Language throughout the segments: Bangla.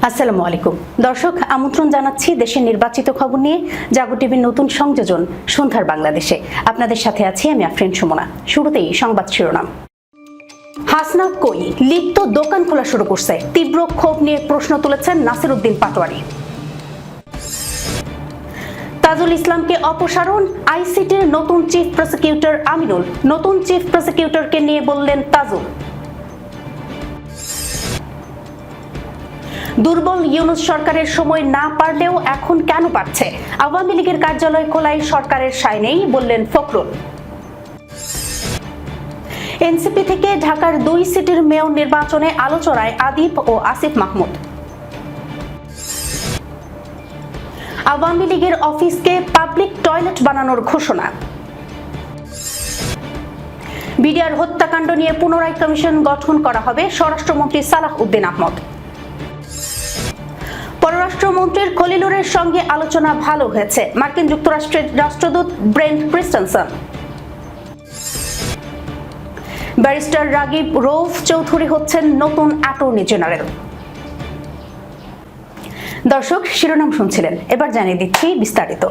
আসসালামু আলাইকুম দর্শক, আমন্ত্রণ জানাচ্ছি দেশের নির্বাচিত খবর নিয়ে জাগো টিভির নতুন সংযোজন সন্ধ্যার বাংলাদেশে। আপনাদের সাথে আছি আমি আফরিন সুমনা। শুরুতেই সংবাদ শিরোনাম। হাসনা কই, লিপ্ত দোকান খোলা শুরু করছে, তীব্র ক্ষোভ নিয়ে প্রশ্ন তুলেছেন নাসিরউদ্দিন পাটোয়ারি। তাজুল ইসলামকে অপসারণ, আইসিটির নতুন চিফ প্রসিকিউটর আমিনুল। নতুন চিফ প্রসিকিউটরকে নিয়ে বললেন তাজুল। দুর্বল ইউনূস সরকারের সময় না পারলেও এখন কেন পারছে? আওয়ামী লীগের কার্যালয় খোলায় সরকারের সায় নেই বললেন ফখরুল। এনসিপি থেকে ঢাকার 2 সিটির মেয়র নির্বাচনে আলোচনায় আদিপ ও আসিফ মাহমুদ। আওয়ামী লীগের অফিসকে পাবলিক টয়লেট বানানোর ঘোষণা। বিডিআর হত্যাকাণ্ড নিয়ে পুনরায় কমিশন গঠন করা হবে, স্বরাষ্ট্রমন্ত্রী সালাহ উদ্দিন আহমদ। পররাষ্ট্রমন্ত্রীর খলিলুরের সঙ্গে আলোচনা ভালো হয়েছে, মার্কিন যুক্তরাষ্ট্রের রাষ্ট্রদূত Brent Christensen. Barrister Ragib Rauf Chowdhury হচ্ছেন নতুন অ্যাটর্নি জেনারেল। দর্শক, শিরোনাম শুনছিলেন, এবার জানিয়ে দিচ্ছি বিস্তারিত।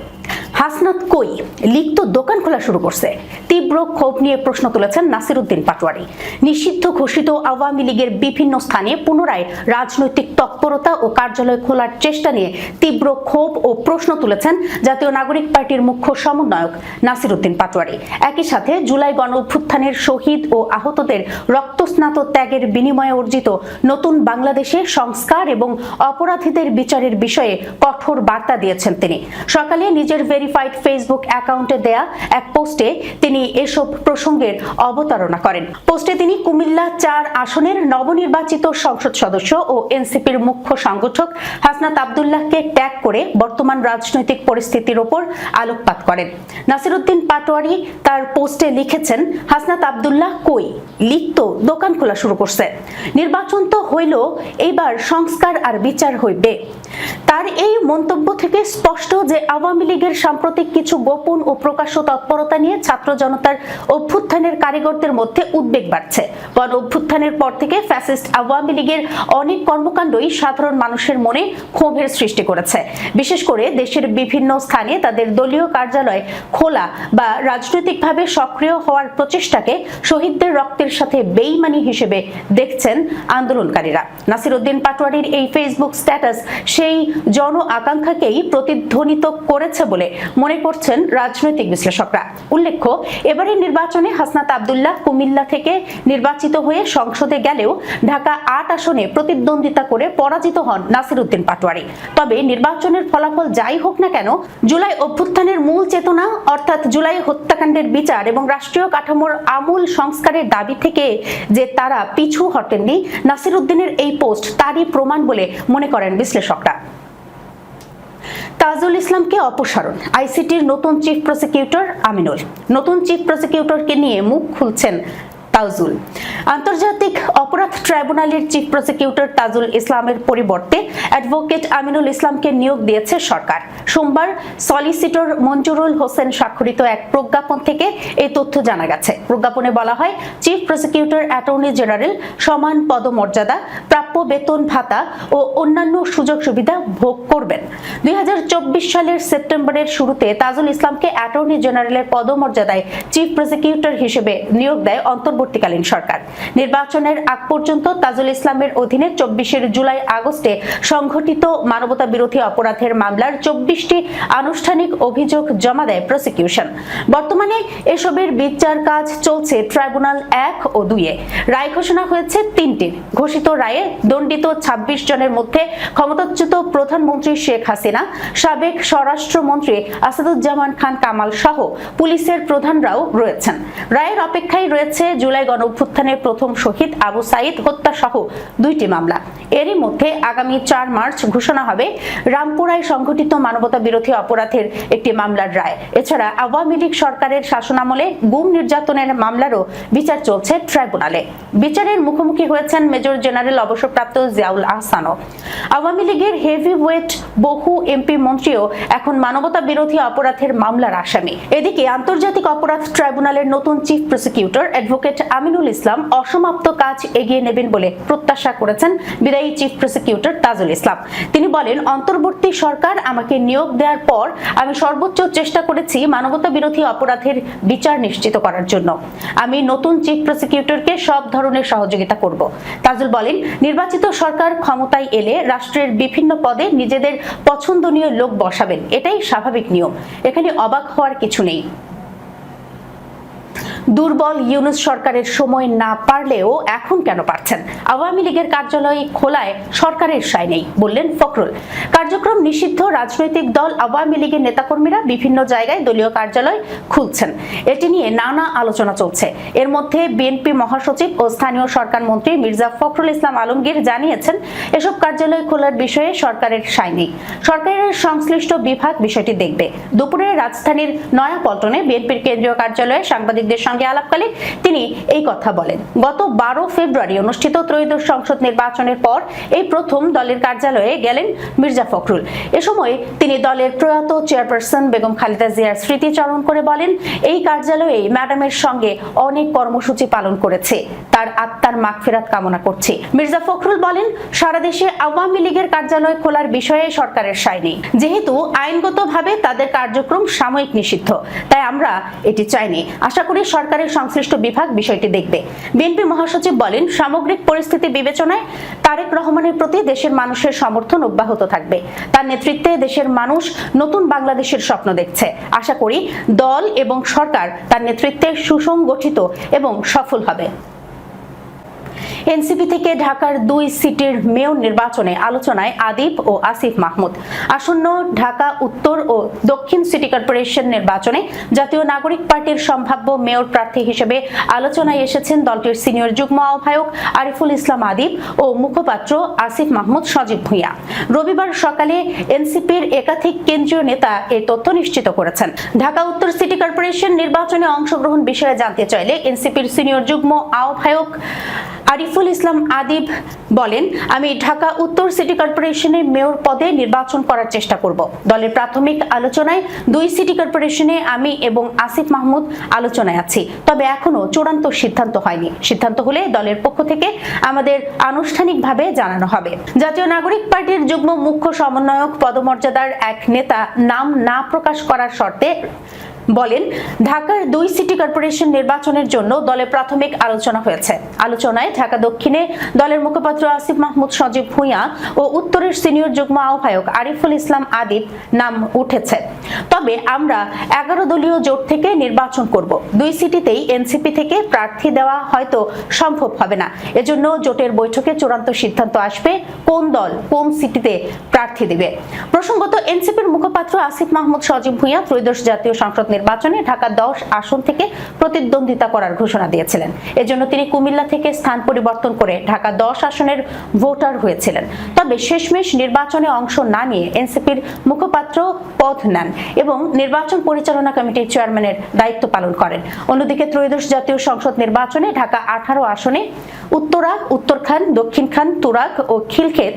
হাসনাত কই, লিপ্ত দোকান খোলা শুরু করছে, তীব্র ক্ষোভ নিয়ে প্রশ্ন তুলেছেন নাসিরউদ্দিন পাটোয়ারি। নিষিদ্ধ ঘোষিত আওয়ামী লীগের বিভিন্ন স্থানে পুনরায় রাজনৈতিক তৎপরতা ও কার্যালয় খোলার চেষ্টা নিয়ে তীব্র ক্ষোভ ও প্রশ্ন তুলেছেন জাতীয় নাগরিক পার্টির মুখ্য সমন্বয়ক নাসিরউদ্দিন পাটোয়ারি। একই সাথে জুলাই গণ অভ্যুত্থানের শহীদ ও আহতদের রক্তস্নাত ত্যাগের বিনিময়ে অর্জিত নতুন বাংলাদেশে সংস্কার এবং অপরাধীদের বিচারের বিষয়ে কঠোর বার্তা দিয়েছেন তিনি। সকালে নিজের ভেরিফাইড ফেসবুক অ্যাকাউন্টে দেয়া এক পোস্টে তিনি এসব প্রসঙ্গের অবতারণা করেন। পোস্টে তিনি কুমিল্লা 4 আসনের নবনির্বাচিত সংসদ সদস্য ও এনসিপির মুখ্য সংগঠক হাসনাত আব্দুল্লাহকে ট্যাগ করে বর্তমান রাজনৈতিক পরিস্থিতির উপর আলোকপাত করেন। নাসিরউদ্দিন পাটোয়ারি তার পোস্টে লিখেছেন, হাসনাত আব্দুল্লাহ কই, লিপ্ত দোকান খোলা শুরু করছে, নির্বাচন তো হইল, এইবার সংস্কার আর বিচার হইবে। তার এই মন্তব্য থেকে স্পষ্ট যে আওয়ামী লীগের সাম্প্রতিক কিছু গোপন ও প্রকাশ্য তৎপরতা নিয়ে ছাত্র জনতার অভ্যুত্থানের কারিগরদের মধ্যে উদ্বেগ বাড়ছে। গণ অভ্যুত্থানের পর থেকে ফ্যাসিস্ট আওয়ামী লীগের অনেক কর্মকাণ্ডই সাধারণ মানুষের মনে ক্ষোভের সৃষ্টি করেছে। বিশেষ করে দেশের বিভিন্ন স্থানে তাদের দলীয় কার্যালয় খোলা বা রাজনৈতিকভাবে সক্রিয় হওয়ার প্রচেষ্টাকে শহীদদের রক্তের সাথে বেইমানি হিসেবে দেখছেন আন্দোলনকারীরা। নাসিরউদ্দিন পাটোয়ারির এই ফেসবুক স্ট্যাটাস সেই জন আকাঙ্ক্ষাকেই প্রতিধ্বনিত করেছে বলে মনে করছেন রাজনৈতিক বিশ্লেষকরা। উল্লেখ্য, এবারের নির্বাচনে হাসনাত আব্দুল্লাহ কুমিল্লা থেকে নির্বাচিত হয়ে সংসদে গেলেও ঢাকা 8 আসনে প্রতিদ্বন্দ্বিতা করে পরাজিত হন নাসিরউদ্দিন পাটোয়ারি। তবে নির্বাচনের ফলাফল যাই হোক না কেন, জুলাই অভ্যুত্থানের মূল চেতনা অর্থাৎ জুলাই হত্যাকাণ্ডের বিচার এবং রাষ্ট্রীয় কাঠামোর আমূল সংস্কারের দাবি থেকে যে তারা পিছু হটেননি, নাসিরউদ্দিনের এই পোস্ট তারই প্রমাণ বলে মনে করেন বিশ্লেষকরা। তাজুল ইসলামকে অপসারণ, আইসিটির নতুন চিফ প্রসিকিউটর আমিনুল। নতুন চিফ প্রসিকিউটরকে নিয়ে মুখ খুলছেন তাজুল। আন্তর্জাতিক অপরাধ ট্রাইব্যুনালের চিফ প্রসিকিউটর তাজুল ইসলামের পরিবর্তে অ্যাডভোকেট আমিনুল ইসলামকে নিয়োগ দিয়েছে সরকার। সোমবার সলিসিটর মঞ্জুরুল হোসেন স্বাক্ষরিত এক প্রজ্ঞাপন থেকে এই তথ্য জানা গেছে। প্রজ্ঞাপনে বলা হয়, চিফ প্রসিকিউটর অ্যাটর্নি জেনারেল সমান পদমর্যাদা, প্রাপ্য বেতন ভাতা ও অন্যান্য সুযোগ সুবিধা ভোগ করবেন। 2024 সালের সেপ্টেম্বরের শুরুতে তাজুল ইসলামকে অ্যাটর্নি জেনারেলের পদমর্যাদায় চিফ প্রসিকিউটর হিসেবে নিয়োগ দেয় অন্তর্বর্তীকালীন সরকার। নির্বাচনের আগ পর্যন্ত তাজুল ইসলামের অধীনে 24 জুলাই আগস্টে সংঘটিত মানবতা বিরোধী অপরাধের মামলার 24টি আনুষ্ঠানিক অভিযোগ জমা দেয় প্রসিকিউশন। বর্তমানে এসবের বিচার কাজ চলছে ট্রাইব্যুনাল 1 ও 2-এ। রায় ঘোষণা হয়েছে 3টির। ঘোষিত রায়ে দণ্ডিত 26 জনের মধ্যে ক্ষমতাচ্যুত প্রধানমন্ত্রী শেখ হাসিনা, সাবেক স্বরাষ্ট্রমন্ত্রী আসাদুজ্জামান খান কামাল সহ পুলিশের প্রধানরাও রয়েছেন। রায়ের অপেক্ষায় রয়েছে জুলাই গণ অভ্যুত্থানের প্রথম শহীদ আবু সাইদ হত্যা সহ 2টি মামলা। এরই মধ্যে আগামী 4 মার্চ ঘোষণা হবে রামপুরায় সংঘটিত মানবতা বিরোধী অপরাধের একটি মামলার রায়। এছাড়া আওয়ামী লীগ সরকারের শাসনামলে গুম নির্যাতনের মামলারও বিচার চলছে ট্রাইব্যুনালে। বিচারের মুখোমুখি হয়েছেন মেজর জেনারেল অবসরপ্রাপ্ত জিয়াউল আহসানও। আওয়ামী লীগের হেভিওয়েট বহু এমপি মন্ত্রীও এখন মানবতা বিরোধী অপরাধের মামলার আসামি। এদিকে আন্তর্জাতিক অপরাধ ট্রাইব্যুনালের নতুন chief prosecutor advocate Aminul Islam অসমাপ্ত কাজ এগিয়ে নেবেন বলে প্রত্যাশা করেছেন বিদায়ী চিফ প্রসিকিউটর তাজুল ইসলাম। তিনি বলেন, অন্তর্বর্তী সরকার আমাকে নিয়োগ দেওয়ার পর আমি সর্বোচ্চ চেষ্টা করেছি মানবতা বিরোধী অপরাধের বিচার নিশ্চিত করার জন্য। আমি নতুন চিফ প্রসিকিউটরকে সব ধরনের সহযোগিতা করব। তাজুল বলেন, নির্বাচিত সরকার ক্ষমতায় এলে রাষ্ট্রের বিভিন্ন পদে নিজেদের পছন্দনীয় লোক বসাবেন, এটাই স্বাভাবিক নিয়ম, এখানে অবাক হওয়ার কিছু নেই। দুর্বল ইউনূস সরকারের সময় না পারলেও এখন কেন পারছেন? আওয়ামী লীগের কার্যালয় খোলায় সরকারের সায় নেই, বললেন ফখরুল। কার্যক্রম নিষিদ্ধ রাজনৈতিক দল আওয়ামী লীগের নেতাকর্মীরা বিভিন্ন জায়গায় দলীয় কার্যালয় খুলছেন, এটি নিয়ে নানা আলোচনা চলছে। এর মধ্যে বিএনপি মহাসচিব ও স্থানীয় সরকার মন্ত্রী মির্জা ফখরুল ইসলাম আলমগীর জানিয়েছেন, এসব কার্যালয় খোলার বিষয়ে সরকারের সায় নেই, সরকারের সংশ্লিষ্ট বিভাগ বিষয়টি দেখবে। দুপুরে রাজধানীর নয়াপল্টনে বিএনপির কেন্দ্রীয় কার্যালয়ে সাংবাদিকদের সঙ্গে আলাপকালে তিনি এই কথা বলেন। গত 12 ফেব্রুয়ারি অনুষ্ঠিত ত্রয়োদশ সংসদ নির্বাচনের পর এই প্রথম দলের কার্যালয়ে গেলেন মির্জা ফখরুল। এ সময় তিনি দলের প্রয়াত চেয়ারপারসন বেগম খালেদা জিয়ার স্মৃতিচারণ করে বলেন, এই কার্যালয়ে ম্যাডামের সঙ্গে অনেক কর্মসূচি পালন করেছে, তার আত্মার মাগফিরাত কামনা করছি। মির্জা ফখরুল বলেন, সারা দেশে আওয়ামী লীগের কার্যালয় খোলার বিষয়ে সরকারের সায় নেই, যেহেতু আইনগতভাবে তাদের কার্যক্রম সাময়িক নিষিদ্ধ, তাই আমরা এটি চাইনি। আশা করি সরকারের সংশ্লিষ্ট বিভাগ বিষয়টি দেখবে। বিএনপি মহাসচিব বলেন, সামগ্রিক পরিস্থিতি বিবেচনায় তারেক রহমানের প্রতি দেশের মানুষের সমর্থন অব্যাহত থাকবে। তার নেতৃত্বে দেশের মানুষ নতুন বাংলাদেশের স্বপ্ন দেখছে। আশা করি দল এবং সরকার তার নেতৃত্বে সুসংগঠিত এবং সফল হবে। এনসিপি থেকে ঢাকার 2 সিটির মেয়র নির্বাচনে আলোচনায় আদিব ও আসিফ মাহমুদ। আসন্ন ঢাকা উত্তর ও দক্ষিণ সিটি কর্পোরেশন নির্বাচনে জাতীয় নাগরিক পার্টির সম্ভাব্য মেয়র প্রার্থী হিসেবে আলোচনায় এসেছেন দলটির সিনিয়র যুগ্ম আহ্বায়ক আরিফুল ইসলাম আদিব ও মুখপাত্র আসিফ মাহমুদ সজীব ভূঁইয়া। রবিবার সকালে এনসিপির একাধিক কেন্দ্রীয় নেতা এই তথ্য নিশ্চিত করেছেন। ঢাকা উত্তর সিটি কর্পোরেশন নির্বাচনে অংশগ্রহণ বিষয়ে জানতে চাইলে এনসিপির সিনিয়র যুগ্ম আহ্বায়ক আরিফুল ইসলাম আদিব বলেন, আমি ঢাকা উত্তর সিটি কর্পোরেশনের মেয়র পদে নির্বাচন করার চেষ্টা করব। দলের প্রাথমিক আলোচনায় 2 সিটি কর্পোরেশনে আমি এবং আসিফ মাহমুদ আলোচনায় আছি, তবে এখনো চূড়ান্ত সিদ্ধান্ত হয়নি। সিদ্ধান্ত হলে দলের পক্ষ থেকে আমাদের আনুষ্ঠানিকভাবে জানানো হবে। জাতীয় নাগরিক পার্টির যুগ্ম মুখ্য সমন্বয়ক পদমর্যাদার এক নেতা নাম না প্রকাশ করার শর্তে বলেন, ঢাকার 2 সিটি কর্পোরেশন নির্বাচনের জন্য দলের প্রাথমিক আলোচনা হয়েছে। আলোচনায় ঢাকা দক্ষিণে দলের মুখপাত্র আসিফ মাহমুদ সজীব ভূঁইয়া ও উত্তরের সিনিয়র যুগ্ম আহ্বায়ক আরিফুল ইসলাম আদিব নাম উঠেছে। তবে আমরা 11 দলীয় জোট থেকে নির্বাচন করব। 2 সিটিতেই এনসিপি থেকে প্রার্থী দেওয়া হয়তো সম্ভব হবে না। এজন্য জোটের বৈঠকে চূড়ান্ত সিদ্ধান্ত আসবে কোন দল কোন সিটিতে প্রার্থী দেবে। প্রসঙ্গত, এনসিপির মুখপাত্র আসিফ মাহমুদ সজীব ভূঁইয়া ত্রয়োদশ জাতীয় সংসদ নির্বাচনে ঢাকা 10 আসন থেকে প্রতিদ্বন্দ্বিতা করার ঘোষণা দিয়েছিলেন। এজন্য তিনি কুমিল্লা থেকে স্থান পরিবর্তন করে ঢাকা 10 আসনের ভোটার হয়েছিলেন। তবে শেষমেশ নির্বাচনে অংশ না নিয়ে এনসিপির মুখপাত্র পদ নেন এবং নির্বাচন পরিচালনা কমিটির চেয়ারম্যানের দায়িত্ব পালন করেন। অন্যদিকে ত্রয়োদশ জাতীয় সংসদ নির্বাচনে ঢাকা 18 আসনে উত্তরা, উত্তরখান, দক্ষিণখান, তুরাগ ও খিলক্ষেত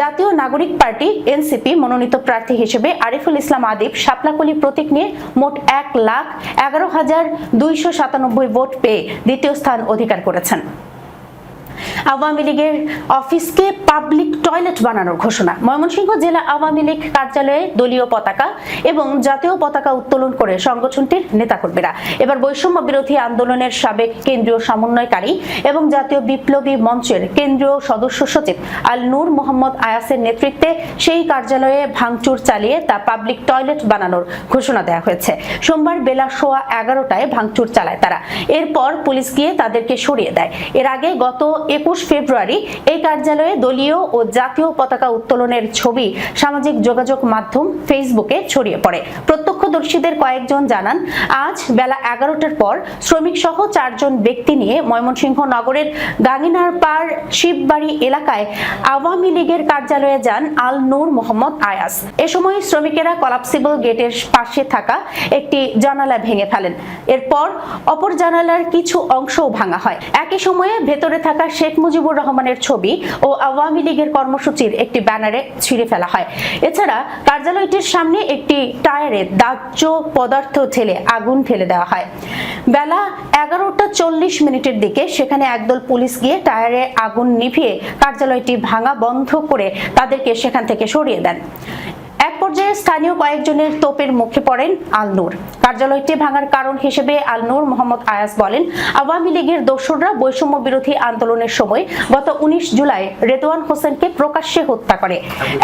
জাতীয় নাগরিক পার্টি এনসিপি মনোনীত প্রার্থী হিসেবে আরিফুল ইসলাম আদিব শাপলাকলি প্রতীক নিয়ে মোট 1,11,297 ভোট পেয়ে দ্বিতীয় স্থান অধিকার করেছেন। আওয়ামী লীগের অফিসকে পাবলিক টয়লেট বানানোর ঘোষণা। ময়মনসিংহ জেলা আওয়ামী লীগ কার্যালয়ে দলীয় পতাকা এবং জাতীয় পতাকা উত্তোলন করে সংগঠনটির নেতাকর্মীরা। এবার বৈষম্য বিরোধী আন্দোলনের সাবেক কেন্দ্রীয় সমন্বয়কারী এবং জাতীয় বিপ্লবী মঞ্চের কেন্দ্রীয় সদস্য সচিব আল নূর মোহাম্মদ আয়াসের নেতৃত্বে সেই কার্যালয়ে ভাঙচুর চালিয়ে তা পাবলিক টয়লেট বানানোর ঘোষণা দেওয়া হয়েছে। সোমবার বেলা 11:15টায় ভাঙচুর চালায় তারা। এরপর পুলিশ গিয়ে তাদেরকে সরিয়ে দেয়। এর আগে গত 21 ফেব্রুয়ারি এই কার্যালয়ে দলীয় ও জাতীয় পতাকা উত্তোলনের ছবি সামাজিক যোগাযোগ মাধ্যম ফেসবুকে ছড়িয়ে পড়ে। প্রত্যক্ষদর্শীদের কয়েকজন জানান, আজ বেলা 11টার পর শ্রমিক সহ 4 জন ব্যক্তি নিয়ে ময়মনসিংহ নগরের গাঙ্গিনার পাড় শিববাড়ি এলাকায় আওয়ামী লীগের কার্যালয়ে যান আল নূর মোহাম্মদ আয়াস। এ সময় শ্রমিকেরা কলাপসিবল গেটের পাশে থাকা একটি জানালা ভেঙে ফেলেন। এরপর অপর জানালার কিছু অংশও ভাঙা হয়। একই সময়ে ভেতরে থাকা শেখ মুজিবুর রহমানের ছবি ও আওয়ামী লীগের কর্মসূচির একটি ব্যানারে ছিঁড়ে ফেলা হয়। এছাড়া কার্যালয়টির সামনে একটি টায়ারে দাগ দাহ্য পদার্থ ঢেলে আগুন ঢেলে দেওয়া হয়। বেলা 11:40 দিকে সেখানে একদল পুলিশ গিয়ে টায়ারে আগুন নিভিয়ে কার্যালয়টি ভাঙা বন্ধ করে তাদেরকে সেখান থেকে সরিয়ে দেন। এক পর্যায়ে স্থানীয় কয়েকজনের তোপের মুখে পড়েন আল নূর। কার্যালয়টি ভাঙার কারণ হিসেবে আল নূর মোহাম্মদ আয়াস বলেন, আওয়ামী লীগের দোসররা বৈষম্য বিরোধী আন্দোলনের সময় গত 19 জুলাই রেদওয়ান হোসেনকে প্রকাশ্যে হত্যা করে।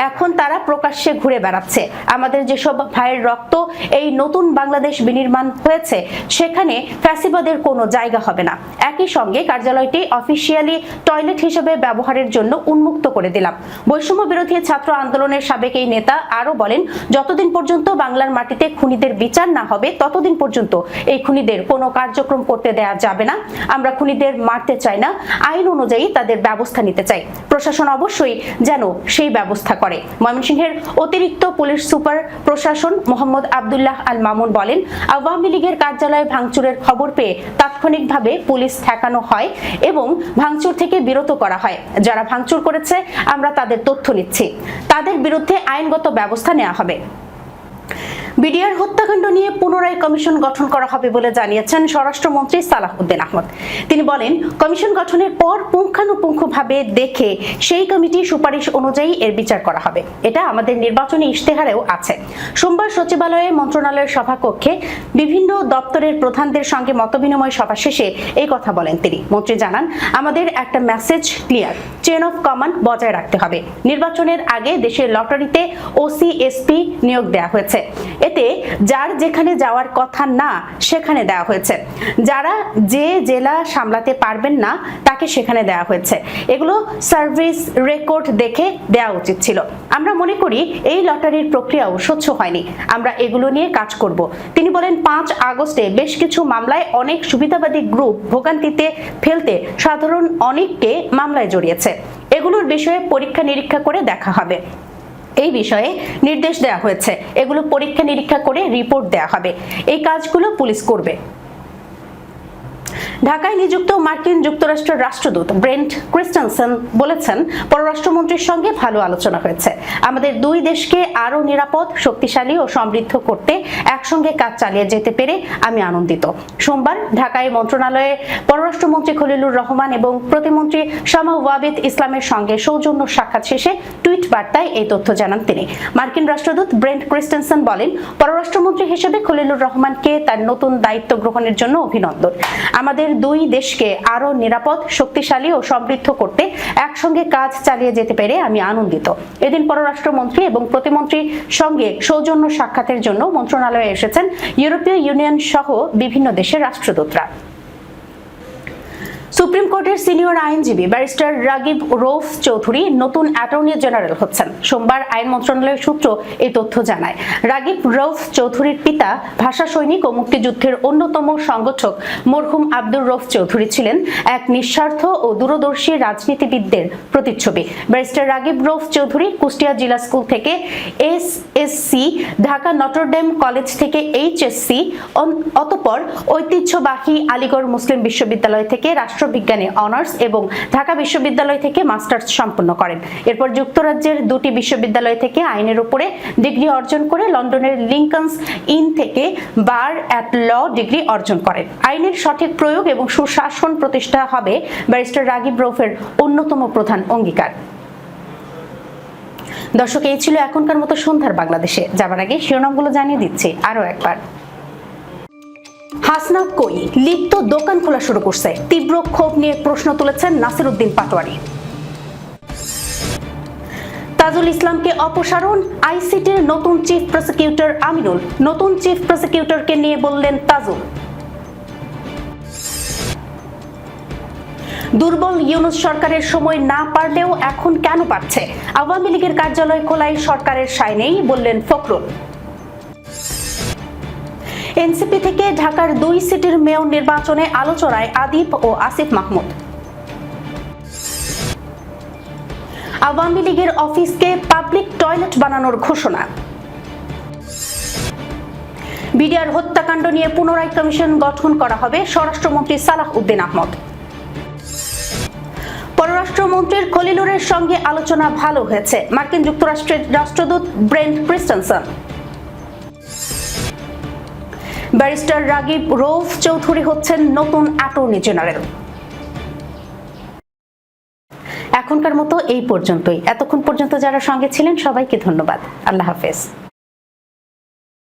এখন তারা প্রকাশ্যে ঘুরে বেড়াচ্ছে। আমাদের যেসব ভাইয়ের রক্ত এই নতুন বাংলাদেশ বিনির্মাণ হয়েছে সেখানে ফ্যাসিবাদের কোনো জায়গা হবে না। একই সঙ্গে কার্যালয়টি অফিসিয়ালি টয়লেট হিসেবে ব্যবহারের জন্য উন্মুক্ত করে দিলাম। বৈষম্য বিরোধী ছাত্র আন্দোলনের সাবেক এই নেতা আরো বলেন, যতদিন পর্যন্ত বাংলার মাটিতে খুনিদের বিচার না হবে ততদিন পর্যন্ত এই খুনিদের কোনো কার্যক্রম করতে দেয়া যাবে না। আমরা খুনিদের মারতে চাই না, আইন অনুযায়ী তাদের ব্যবস্থা নিতে চাই। প্রশাসন অবশ্যই যেন সেই ব্যবস্থা করে। ময়মনসিংহের অতিরিক্ত পুলিশ সুপার প্রশাসন মোহাম্মদ আব্দুল্লাহ আল মামুন বলেন, আওয়ামী লীগের কার্যালয়ে ভাঙচুরের খবর পেয়ে তাৎক্ষণিকভাবে পুলিশ ঠেকানো হয় এবং ভাঙচুর থেকে বিরত করা হয়। যারা ভাঙচুর করেছে আমরা তাদের তথ্য নিচ্ছি, তাদের বিরুদ্ধে আইনগত ব্যবস্থা নেওয়া হবে। বিডিআর হত্যাকাণ্ড নিয়ে পুনরায় কমিশন গঠন করা হবে বলে জানিয়েছেন স্বরাষ্ট্রমন্ত্রী সালাহউদ্দিন আহমদ। তিনি বলেন, কমিশন গঠনের পর পুঙ্খানুপুঙ্খভাবে দেখে সেই কমিটির সুপারিশ অনুযায়ী এর বিচার করা হবে। এটা আমাদের নির্বাচনী ইশতেহারেও আছে। সোমবার সচিবালয়ে মন্ত্রণালয়ের সভাকক্ষে বিভিন্ন দপ্তরের প্রধানদের সঙ্গে মতবিনিময় সভা শেষে এই কথা বলেন তিনি। মন্ত্রী জানান, আমাদের একটা message clear, chain of command বজায় রাখতে হবে। নির্বাচনের আগে দেশের লটারিতে ওসি এসপি নিয়োগ দেওয়া হয়েছে। এতে যার যেখানে যাওয়ার কথা না সেখানে দেওয়া হয়েছে। যারা যে জেলা সামলাতে পারবেন না তাকে সেখানে দেওয়া হয়েছে। এগুলো সার্ভিস রেকর্ড দেখে দেওয়া উচিত ছিল। আমরা মনে করি এই লটারির প্রক্রিয়াও স্বচ্ছ হয়নি। আমরা এগুলো নিয়ে কাজ করব। তিনি বলেন, 5 আগস্টে বেশ কিছু মামলায় অনেক সুবিধাবাদী গ্রুপ ভোগান্তিতে ফেলতে সাধারণ অনেককে মামলায় জড়িয়েছে। এগুলোর বিষয়ে পরীক্ষা নিরীক্ষা করে দেখা হবে। এই বিষয়ে নির্দেশ দেওয়া হয়েছে। এগুলো পরীক্ষা নিরীক্ষা করে রিপোর্ট দেওয়া হবে। এই কাজগুলো পুলিশ করবে। ঢাকায় নিযুক্ত মার্কিন যুক্তরাষ্ট্রের রাষ্ট্রদূত ব্রেন্ট ক্রিস্টেনসেন বলেছেন, পররাষ্ট্রমন্ত্রীর সঙ্গে ভালো আলোচনা হয়েছে। আমাদের দুই দেশকে আরো নিরাপদ, শক্তিশালী ও সমৃদ্ধ করতে একসঙ্গে কাজ চালিয়ে যেতে পেরে আমি আনন্দিত। সোমবার ঢাকায় মন্ত্রণালয়ে পররাষ্ট্রমন্ত্রী খলিলুর রহমান এবং প্রতিমন্ত্রী শামা ওয়াবিদ ইসলামের সঙ্গে সৌজন্য সাক্ষাৎ শেষে টুইট বার্তায় এই তথ্য জানান তিনি। মার্কিন রাষ্ট্রদূত ব্রেন্ট ক্রিস্টেনসেন বলেন, পররাষ্ট্রমন্ত্রী হিসেবে খলিলুর রহমানকে তার নতুন দায়িত্ব গ্রহণের জন্য অভিনন্দন। আমাদের দুই দেশকে আরো নিরাপদ, শক্তিশালী ও সমৃদ্ধ করতে একসঙ্গে কাজ চালিয়ে যেতে পেরে আমি আনন্দিত। এদিন পররাষ্ট্রমন্ত্রী এবং প্রতিমন্ত্রীর সঙ্গে সৌজন্য সাক্ষাতের জন্য মন্ত্রণালয়ে এসেছেন ইউরোপীয় ইউনিয়ন সহ বিভিন্ন দেশের রাষ্ট্রদূতরা। সুপ্রিম কোর্টের সিনিয়র আইনজীবী ব্যারিস্টার রাগিব রৌফ চৌধুরী নতুন অ্যাটর্নি জেনারেল হচ্ছেন। সোমবার আইন মন্ত্রণালয়ের সূত্র এই তথ্য জানায়। রাগিব রৌফ চৌধুরীর পিতা ভাষা সৈনিক ও মুক্তিযুদ্ধের অন্যতম সংগঠক মরহুম আব্দুর রৌফ চৌধুরী ছিলেন এক নিঃস্বার্থ ও দূরদর্শী রাজনীতিবিদদের প্রতিচ্ছবি। ব্যারিস্টার রাগিব রৌফ চৌধুরী কুষ্টিয়া জিলা স্কুল থেকে এসএসসি, ঢাকা নটরডেম কলেজ থেকে এইচএসসি, অতঃপর ঐতিহ্যবাহী আলিগড় মুসলিম বিশ্ববিদ্যালয় থেকে রাষ্ট্রবিজ্ঞানে অনার্স এবং ঢাকা বিশ্ববিদ্যালয় থেকে মাস্টার্স সম্পন্ন করেন। এরপর যুক্তরাজ্যের দুটি বিশ্ববিদ্যালয় থেকে আইনের উপরে ডিগ্রি অর্জন করে লন্ডনের লিংকনস ইন থেকে বার অ্যাট ল ডিগ্রি অর্জন করেন। আইনের সঠিক প্রয়োগ এবং সুশাসন প্রতিষ্ঠা হবে ব্যারিস্টার রাগিব রৌফের অন্যতম প্রধান অঙ্গীকার। দর্শক, এই ছিল এখনকার মতো সন্ধ্যার বাংলাদেশে। যাবার আগে শিরোনামগুলো জানিয়ে দিচ্ছি আরো একবার। হাসনাত কই, লিপ্ত দোকান খোলা শুরু করছে, তীব্র ক্ষোভ নিয়ে প্রশ্ন তুলেছেন নাসিরউদ্দিন পাটোয়ারি। তাজুল ইসলামকে অপসারণ, আইসিটির নতুন চিফ প্রসিকিউটর আমিনুল। নতুন চিফ প্রসিকিউটরকে নিয়ে বললেন তাজুল। দুর্বল ইউনূস সরকারের সময় না পারলেও এখন কেন পারছে? আওয়ামী লীগের কার্যালয় খোলায় সরকারের সায় নেই, বললেন ফখরুল। এনসিপি থেকে ঢাকার 2 সিটির মেয়র নির্বাচনে আলোচনায় আদিপ ও আসিফ মাহমুদ। আওয়ামী লীগের অফিসকে পাবলিক টয়লেট বানানোর ঘোষণা। বিডিআর হত্যাকাণ্ড নিয়ে পুনরায় কমিশন গঠন করা হবে, স্বরাষ্ট্রমন্ত্রী সালাহউদ্দিন আহমদ। পররাষ্ট্রমন্ত্রীর খলিলুরের সঙ্গে আলোচনা ভালো হয়েছে, মার্কিন যুক্তরাষ্ট্রের রাষ্ট্রদূত Brent Christensen. Barrister Ragib Rauf Chowdhury হচ্ছেন নতুন অ্যাটর্নি জেনারেল। এখনকার মতো এই পর্যন্তই। এতক্ষণ পর্যন্ত যারা সঙ্গে ছিলেন সবাইকে ধন্যবাদ। আল্লাহ হাফেজ।